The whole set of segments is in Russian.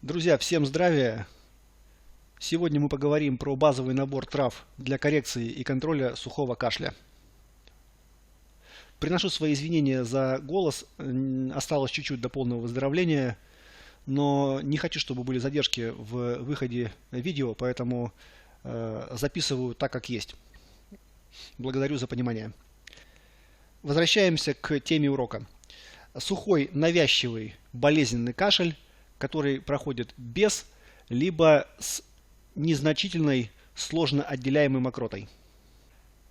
Друзья, всем здравия! Сегодня мы поговорим про базовый набор трав для коррекции и контроля сухого кашля. Приношу свои извинения за голос, осталось чуть-чуть до полного выздоровления, но не хочу, чтобы были задержки в выходе видео, поэтому записываю так, как есть. Благодарю за понимание. Возвращаемся к теме урока. Сухой, навязчивый, болезненный кашель, который проходит без, либо с незначительной, сложно отделяемой мокротой.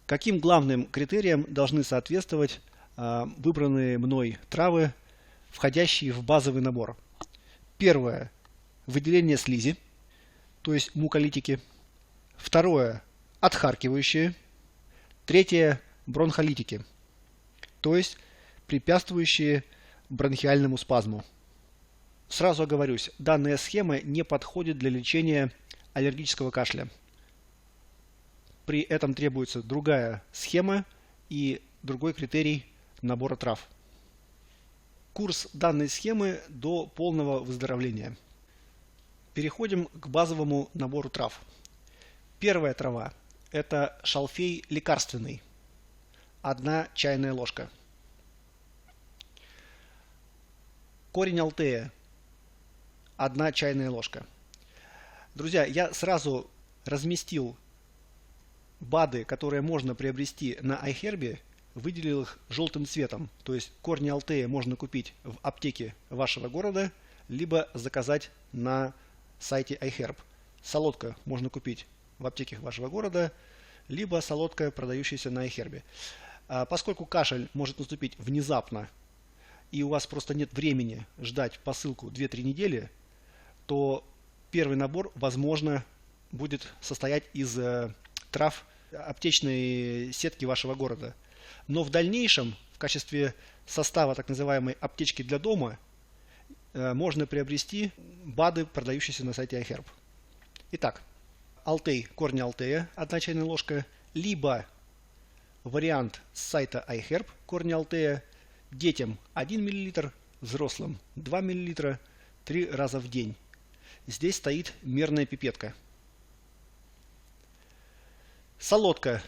Каким главным критериям должны соответствовать выбранные мной травы, входящие в базовый набор? Первое – выделение слизи, то есть муколитики. Второе – отхаркивающие. Третье – бронхолитики, то есть препятствующие бронхиальному спазму. Сразу оговорюсь, данная схема не подходит для лечения аллергического кашля. При этом требуется другая схема и другой критерий набора трав. Курс данной схемы до полного выздоровления. Переходим к базовому набору трав. Первая трава – это шалфей лекарственный. 1 чайная ложка. Корень алтея. 1 чайная ложка. Друзья, я сразу разместил БАДы, которые можно приобрести на iHerb, выделил их желтым цветом. То есть корни алтея можно купить в аптеке вашего города, либо заказать на сайте iHerb. Солодка можно купить в аптеке вашего города, либо солодка, продающаяся на iHerb. Поскольку кашель может наступить внезапно, и у вас просто нет времени ждать посылку 2-3 недели, то первый набор, возможно, будет состоять из трав аптечной сетки вашего города. Но в дальнейшем, в качестве состава так называемой аптечки для дома, можно приобрести БАДы, продающиеся на сайте iHerb. Итак, алтей, корни алтея, 1 чайная ложка, либо вариант с сайта iHerb, корни алтея, детям 1 мл, взрослым 2 мл, 3 раза в день. Здесь стоит мерная пипетка. Солодка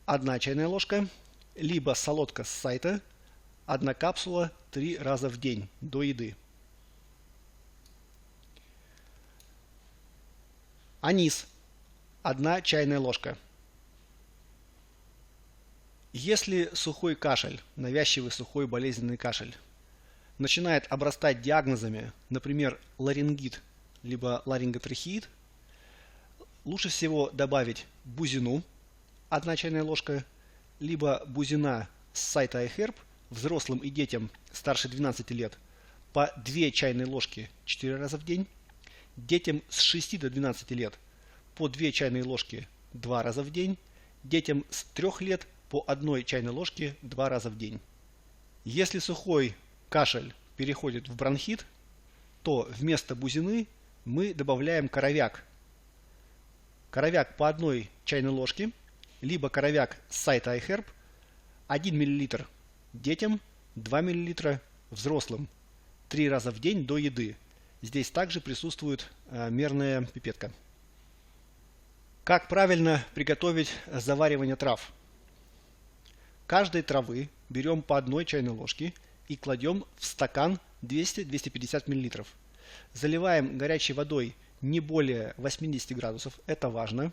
1 чайная ложка, либо солодка с сайта 1 капсула 3 раза в день до еды. Анис 1 чайная ложка. Если сухой кашель, навязчивый сухой болезненный кашель, начинает обрастать диагнозами, например, ларингит, либо ларинготрахеид, лучше всего добавить бузину 1 чайная ложка, либо бузина с сайта iHerb взрослым и детям старше 12 лет по 2 чайные ложки 4 раза в день, детям с 6 до 12 лет по 2 чайные ложки 2 раза в день, детям с 3 лет по 1 чайной ложке 2 раза в день. Если сухой кашель переходит в бронхит, то вместо бузины мы добавляем коровяк. Коровяк по 1 чайной ложке, либо коровяк с сайта iHerb 1 мл детям, 2 мл взрослым, 3 раза в день до еды. Здесь также присутствует мерная пипетка. Как правильно приготовить заваривание трав? Каждой травы берем по 1 чайной ложке и кладем в стакан 200-250 мл. Заливаем горячей водой не более 80 градусов, это важно.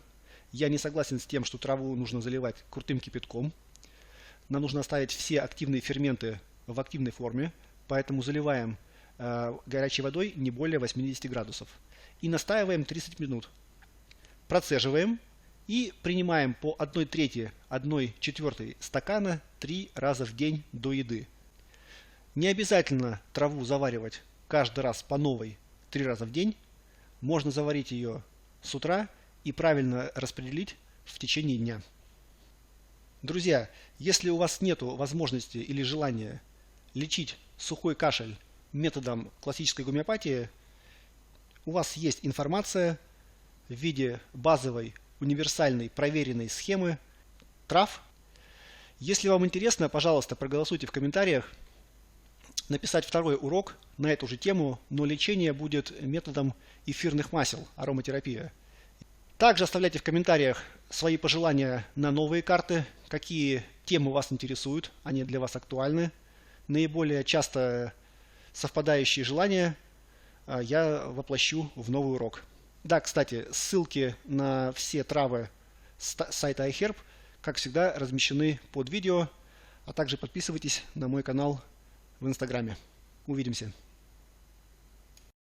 Я не согласен с тем, что траву нужно заливать крутым кипятком. Нам нужно оставить все активные ферменты в активной форме, поэтому заливаем горячей водой не более 80 градусов. И настаиваем 30 минут. Процеживаем и принимаем по 1/3, 1/4 стакана 3 раза в день до еды. Не обязательно траву заваривать каждый раз по новой 3 раза в день. Можно заварить ее с утра и правильно распределить в течение дня. Друзья, если у вас нет возможности или желания лечить сухой кашель методом классической гомеопатии, у вас есть информация в виде базовой, универсальной, проверенной схемы трав. Если вам интересно, пожалуйста, проголосуйте в комментариях. написать второй урок на эту же тему, но лечение будет методом эфирных масел, ароматерапия. Также оставляйте в комментариях свои пожелания на новые карты, какие темы вас интересуют, они для вас актуальны. Наиболее часто совпадающие желания я воплощу в новый урок. Да, кстати, ссылки на все травы с сайта iHerb, как всегда, размещены под видео, а также подписывайтесь на мой канал в Инстаграме. Увидимся.